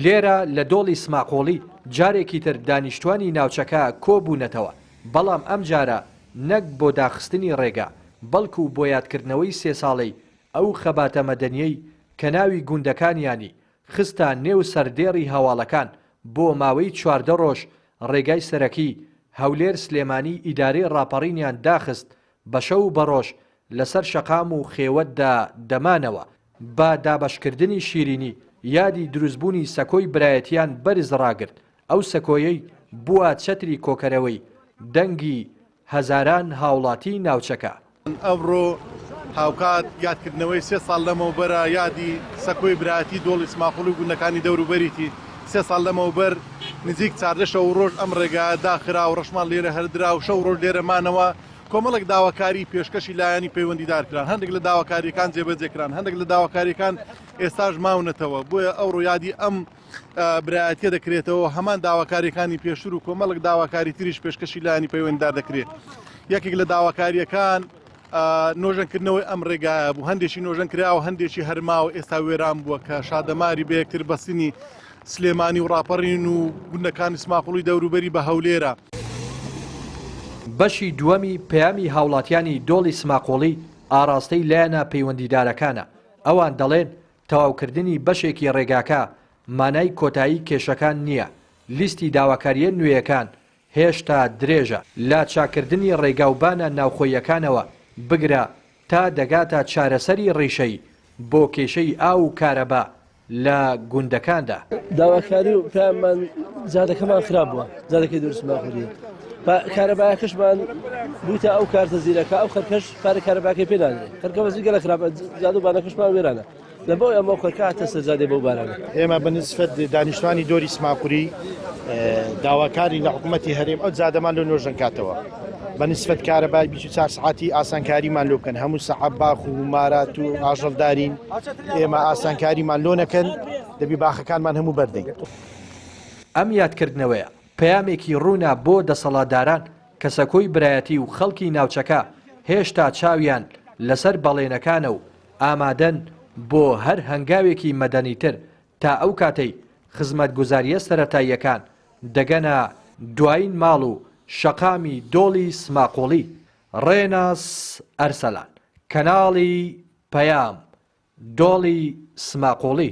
لێرە لە دۆڵی سماقۆڵی جارێکی تر دانیشتوانی ناوچەکە کۆبوونەتەوە، بەڵام ئەم جارە نەک بۆ داخستنی ڕێگا بەڵکو بۆ یادکردنەوەی 3 ساڵەی ئەو خەباتە مەدەنیەی کە ناوی گوندەکانیانی خستە نێو سەردێڕی هەواڵەکان بۆ ماوەی 14 ڕۆژ. ڕێگای سەرەکی هەولێر سلێمانی ئیدارەی ڕاپەڕینیان داخست بە شەو بەڕۆژ لەسەر شەقام و خێوەتدا دەمانەوە بە دابەشکردنی شیرینی یادی دروستبوونی سەکۆی برایەتیان بەرز ڕاگرت. ئەو سەکۆیەی بووە چەتری کۆکەرەوەی دەنگی هەزاران هاوڵاتی ناوچەکە. ئەمڕۆ هاوکات یادکردنەوەی 3 ساڵ لەمەوبەرە یادی سەکۆی برایەتی دۆڵی سماقۆڵی و گوندەکانی دەوروبەریتی 3 ساڵ لەمەوبەر نزیک 14 شەو ڕۆژ ئەم ڕێگایە داخرا و ڕەشمان لێرە هەردرا و شەو ڕۆژ لێرەمانەوە کۆمەڵێک داواکاری پێشکەشی لایەنی پەیوەندیدارکران، هەندێک لە داواکاریەکان جێبەجێکران، هەندێک لە داواکاریەکان ئێستاش ماونەتەوە. بۆیە ئەوڕۆ یادی ئەم برایەتیە دەکرێتەوە، هەمان داواکاریەکانی پێشتر و کۆمەڵک داواکاری تریش پێشکەشی لایەنی پەیوەندیدار دەکرێت. یەکێک لە داواکاریەکان نۆژەنکردنەوەی ئەم ڕێگایە بوو، هەندێکی نۆژەنکرا و هەندێکی هەرماوە ئێستا وێران بووە کە شادەماری بە یەکتر بەستنی سلێمانی و ڕاپەڕین و گوندەکانی سماقۆڵی دەوروبەری بە هەولێرە. بەشی دووەمی پەیامی هاوڵاتیانی دۆڵی سماقۆڵی ئاراستەی لایەنە پەیوەندیدارەکانە. ئەوان دەڵێن تەواوکردنی بەشێکی ڕێگاکە مانای کۆتایی کێشەکان نییە. لیستی داواکاریە نوێیەکان هێشتا درێژە لە چاکردنی ڕێگاوبانە ناوخۆیەکانەوە بگرە تا دەگاتە چارەسەری ڕیشەی بۆ کێشەی ئاو و کارەبا لە گوندەکاندا. داواکاری و پێمان زادەکەمان خراپ بووە، زادەکەی دروستماخوری کارەبایەکەشمان بووتە ئەو کارتە زیرەکە ئەو خەرکەش پارە کارەباکەی پێدانێت خەرکەوە گەلە خراپە زادوبانەکەشمان وێرانە لەبۆ ئەمە خەرکە هاتە سەرزادێ بەو بارانە. ئێمە بەنسبەت دانیشتوانی دۆری سماقوری داواکاری لە حکوومەتی هەرێم ئەو زادەمان لە نۆژەنکاتەوە بەنسبەت کارەبای 24 ساعتی ئاسانکاریمان لۆ بکەن، هەموو سەعات باخ و مارات و ئاژەڵدارین، ئێمە ئاسانکاریمان لۆ نەکەن دەبی باخەکانمان هەموو بەردەین. ئەم یادکردنەوەیە پەیامێکی ڕوونا بۆ دەسەڵاتداران کە سەکۆی برایەتی و خەڵکی ناوچەکە هێشتا چاویان لەسەر بەڵێنەکانە و ئامادەن بۆ هەر هەنگاوێکی مەدەنیتر تا ئەو کاتەی خزمەتگوزاریە سەرەتاییەکان دەگەنە دوایین ماڵ و شەقامی دۆڵی سماقۆڵی. ڕێناس ئەرسەلان، کەناڵی پەیام، دۆڵی سماقۆڵی.